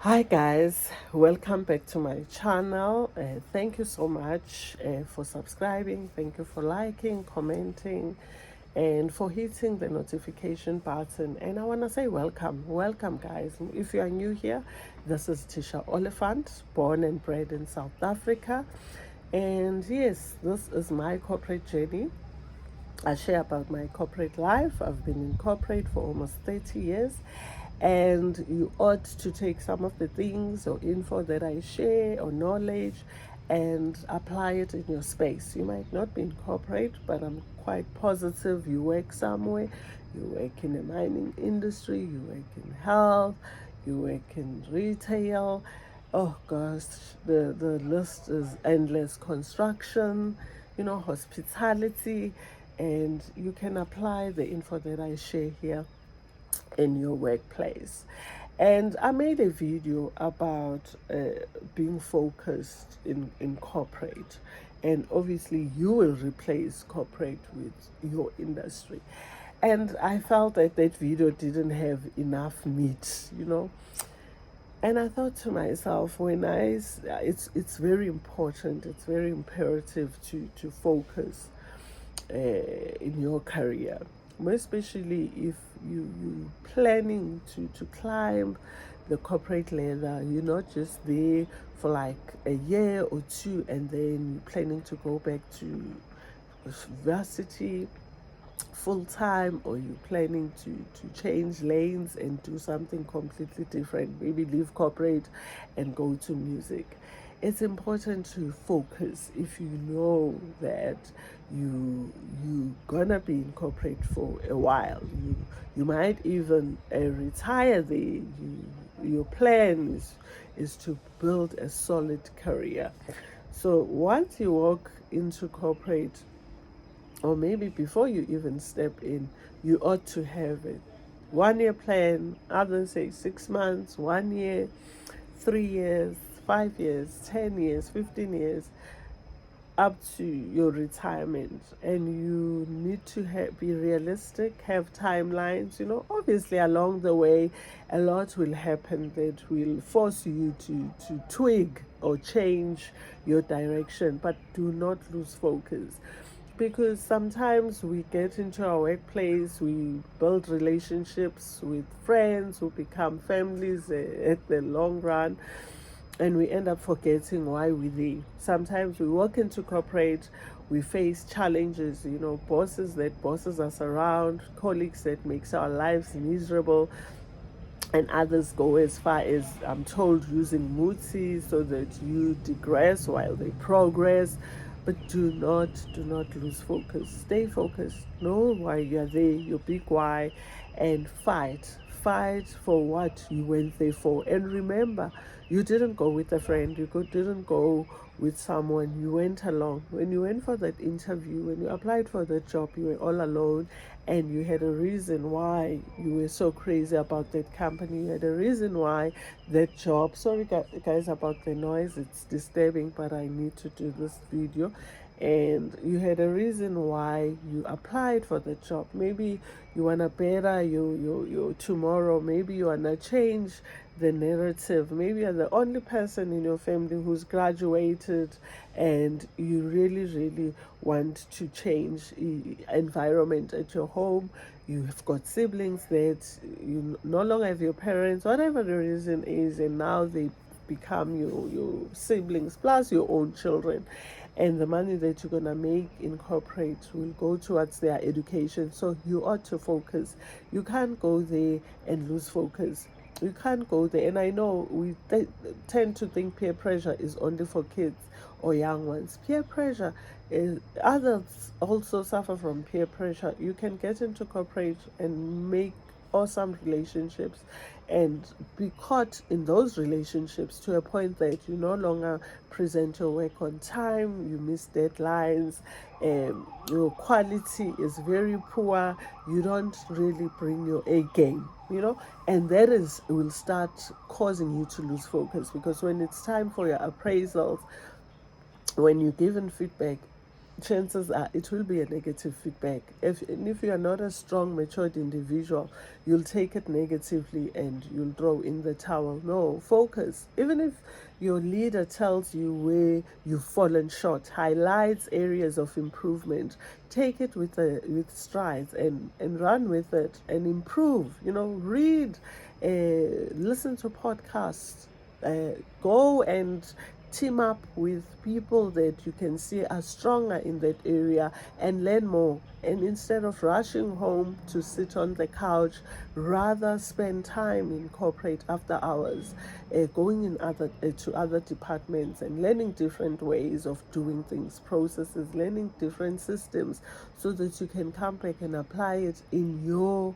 Hi guys, welcome back to my channel. Thank you so much for subscribing. Thank you for liking, commenting, and for hitting the notification button. And I want to say welcome guys. If you are new here, this is Tisha Oliphant, born and bred in South Africa. And yes, this is my corporate journey. I share about my corporate life. I've been in corporate for almost 30 years, and you ought to take some of the things or info that I share or knowledge and apply it in your space. You might not be in corporate, but I'm quite positive you work somewhere. You work in the mining industry, you work in health, you work in retail. Oh gosh, the list is endless. Construction, hospitality, and you can apply the info that I share here in your workplace. And I made a video about being focused in corporate. And obviously, you will replace corporate with your industry. And I felt that that video didn't have enough meat. And I thought to myself, it's very important, it's very imperative to focus in your career, more especially if you planning to climb the corporate ladder. You're not just there for like a year or two and then you're planning to go back to university full time, or you planning to change lanes and do something completely different, maybe leave corporate and go to music. It's important to focus if you know that you gonna be in corporate for a while. You might even retire there. Your plan is to build a solid career. So once you walk into corporate, or maybe before you even step in, you ought to have a 1 year plan. Others say 6 months, 1 year, 3 years, 5 years, 10 years, 15 years, up to your retirement. And you need to be realistic, have timelines. Obviously along the way a lot will happen that will force you to twig or change your direction, but do not lose focus, because sometimes we get into our workplace, we build relationships with friends who become families at the long run, and we end up forgetting why we're there. Sometimes we walk into corporate, we face challenges, bosses us around, colleagues that makes our lives miserable, and others go as far as, I'm told, using Mutsi so that you digress while they progress. But do not lose focus. Stay focused. Know why you're there, your big why, and fight for what you went there for. And remember, you didn't go with a friend, didn't go with someone, you went alone. When you went for that interview, when you applied for that job, you were all alone, and you had a reason why you were so crazy about that company. You had a reason why that job. Sorry guys about the noise, it's disturbing, but I need to do this video. And you had a reason why you applied for the job. Maybe you want to better your tomorrow. Maybe you want to change the narrative. Maybe you're the only person in your family who's graduated, and you really want to change environment at your home. You've got siblings that you no longer have your parents, whatever the reason is, and now they become your siblings plus your own children, and the money that you're going to make in corporate will go towards their education. So you ought to focus. You can't go there and lose focus. You can't go there. And I know we tend to think peer pressure is only for kids or young ones. Peer pressure is, adults also suffer from peer pressure. You can get into corporate and make awesome relationships and be caught in those relationships to a point that you no longer present your work on time, you miss deadlines, your quality is very poor, you don't really bring your A game, and that will start causing you to lose focus, because when it's time for your appraisals, when you're given feedback, chances are it will be a negative feedback. And if you are not a strong, matured individual, you'll take it negatively and you'll throw in the towel. No, focus. Even if your leader tells you where you've fallen short, highlights areas of improvement, take it with strides and run with it and improve. Read, listen to podcasts, go and team up with people that you can see are stronger in that area and learn more. And instead of rushing home to sit on the couch, rather spend time in corporate after hours, going to other departments and learning different ways of doing things, processes, learning different systems, so that you can come back and apply it in your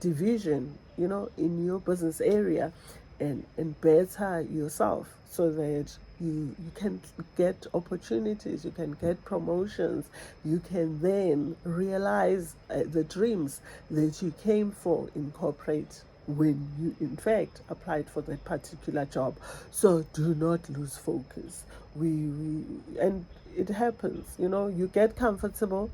division, in your business area, and better yourself, so that you can get opportunities, you can get promotions, you can then realize the dreams that you came for in corporate when you in fact applied for that particular job. So do not lose focus. We and it happens, you get comfortable.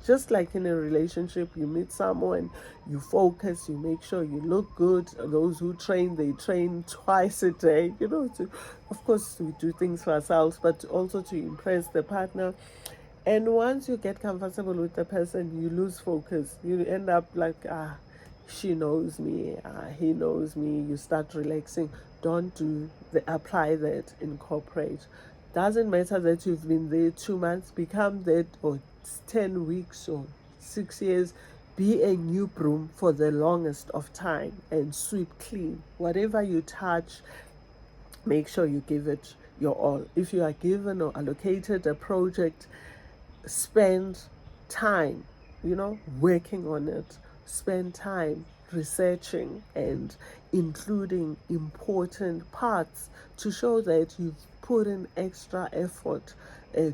Just like in a relationship, you meet someone, you focus, you make sure you look good. Those who train, they train twice a day, of course, we do things for ourselves, but also to impress the partner. And once you get comfortable with the person, you lose focus. You end up like, she knows me, he knows me. You start relaxing. Don't apply that in corporate. Doesn't matter that you've been there 2 months, become that, or 10 weeks or 6 years. Be a new broom for the longest of time and sweep clean. Whatever you touch, make sure you give it your all. If you are given or allocated a project, spend time, working on it. Spend time researching and including important parts to show that you've put in extra effort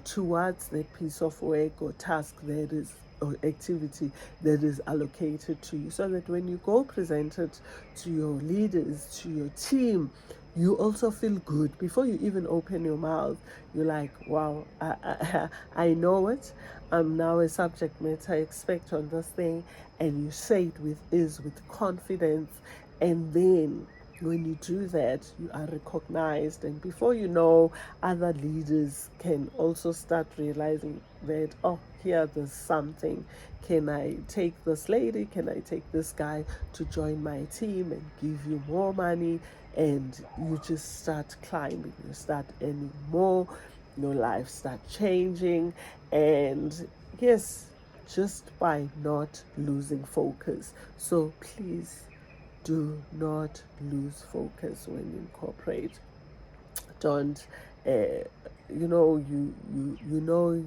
towards that piece of work or task that is, or activity that is allocated to you, so that when you go present it to your leaders, to your team, you also feel good before you even open your mouth. You're like, wow, I know it. I'm now a subject matter expert on this thing. And you say it with confidence. And then when you do that, you are recognized. And before you know, other leaders can also start realizing that, oh, here there's something. Can I take this lady? Can I take this guy to join my team and give you more money? And you just start climbing, you start earning more, your life start changing. And yes, just by not losing focus. So please do not lose focus when you incorporate. Don't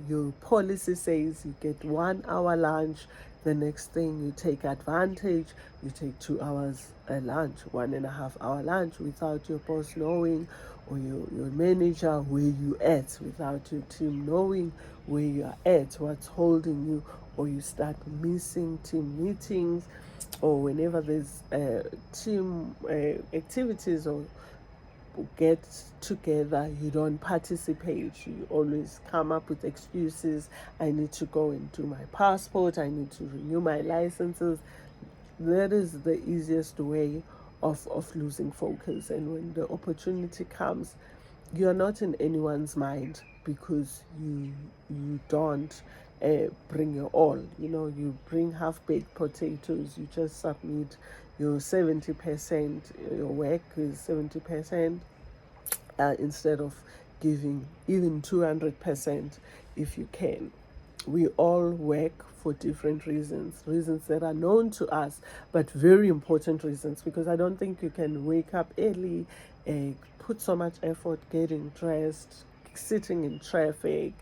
your policy says you get 1 hour lunch. The next thing, you take advantage, you take 2 hours lunch, 1.5 hour lunch, without your boss knowing, or your manager where you at, without your team knowing where you are at, what's holding you. Or you start missing team meetings, or whenever there's team activities or get together, you don't participate. You always come up with excuses. I need to go and do my passport, I need to renew my licenses. That is the easiest way of losing focus. And when the opportunity comes, you're not in anyone's mind, because you don't bring your all. You bring half-baked potatoes. You just submit your 70%. Your work is 70%, instead of giving even 200% if you can. We all work for different reasons that are known to us, but very important reasons, because I don't think you can wake up early, put so much effort getting dressed, sitting in traffic,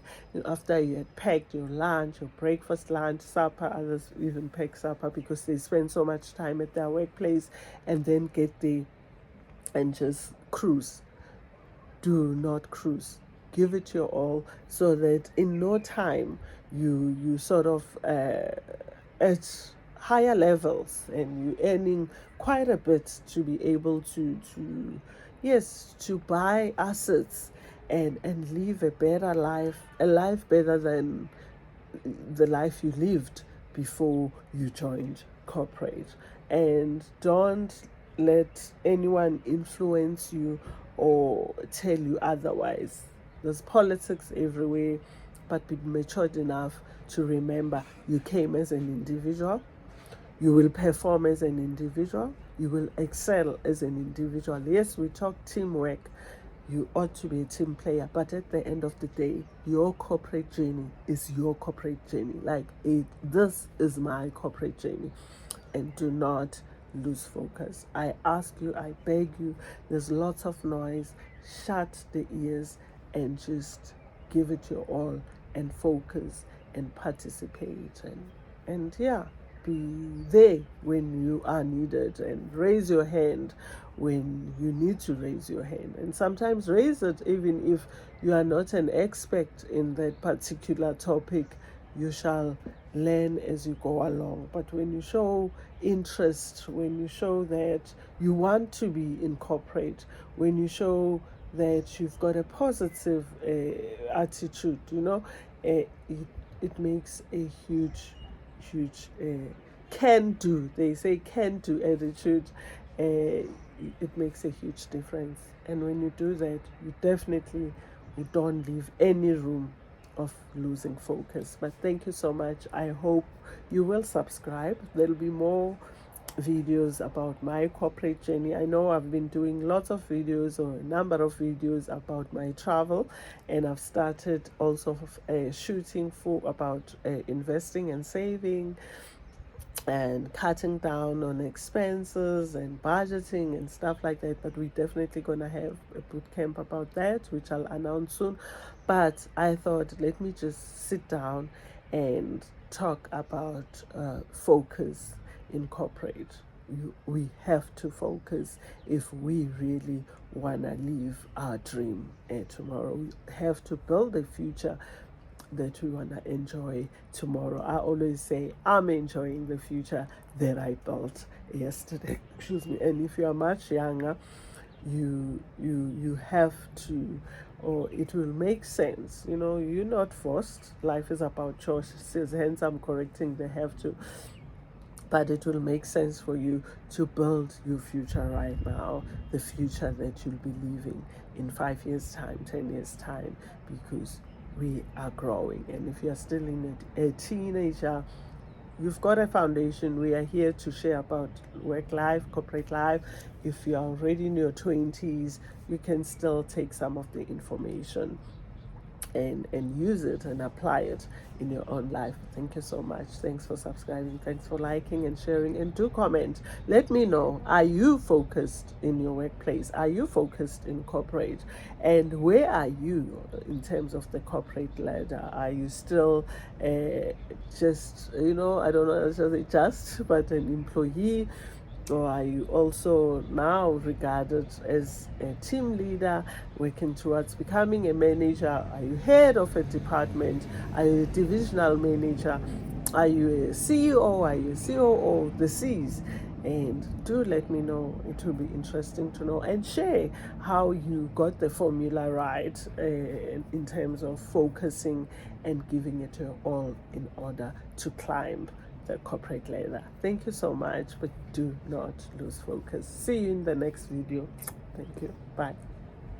after you had packed your lunch, your breakfast, lunch, supper. Others even pack supper because they spend so much time at their workplace, and then get there and just cruise. Do not cruise. Give it your all, so that in no time you sort of at higher levels, and you earning quite a bit to be able to buy assets and live a better life, a life better than the life you lived before you joined corporate. And don't let anyone influence you or tell you otherwise. There's politics everywhere, but be matured enough to remember you came as an individual, you will perform as an individual, you will excel as an individual. Yes, we talk teamwork, you ought to be a team player, but at the end of the day, your corporate journey is your corporate journey. Like this is my corporate journey, and do not lose focus. I ask you, I beg you, there's lots of noise, shut the ears and just give it your all and focus and participate, and yeah, be there when you are needed, and raise your hand when you need to raise your hand. And sometimes raise it even if you are not an expert in that particular topic. You shall learn as you go along. But when you show interest, when you show that you want to be in corporate, when you show that you've got a positive attitude, it makes a huge can do. They say can do attitude. It makes a huge difference. And when you do that, you don't leave any room of losing focus. But thank you so much. I hope you will subscribe. There'll be more videos about my corporate journey. I know I've been doing lots of videos, or a number of videos about my travel, and I've started also shooting for about investing and saving and cutting down on expenses and budgeting and stuff like that. But we're definitely going to have a boot camp about that, which I'll announce soon. But I thought, let me just sit down and talk about focus in corporate. We have to focus if we really want to live our dream tomorrow. We have to build a future that we want to enjoy tomorrow. I always say I'm enjoying the future that I built yesterday. Excuse me. And if you are much younger, you have to, or it will make sense. You're not forced. Life is about choices, hence I'm correcting the have to. But it will make sense for you to build your future right now, the future that you'll be living in 5 years' time, 10 years' time, because we are growing. And if you're still a teenager, you've got a foundation. We are here to share about work life, corporate life. If you're already in your 20s, you can still take some of the information and use it and apply it in your own life. Thank you so much. Thanks for subscribing. Thanks for liking and sharing, and do comment. Let me know, are you focused in your workplace? Are you focused in corporate? And where are you in terms of the corporate ladder? Are you still just, I don't know, but an employee? Or are you also now regarded as a team leader, working towards becoming a manager? Are you head of a department? Are you a divisional manager? Are you a CEO? Are you a COO? The C's. And do let me know. It will be interesting to know, and share how you got the formula right in terms of focusing and giving it your all in order to climb the corporate ladder. Thank you so much, but do not lose focus. See you in the next video. Thank you. Bye.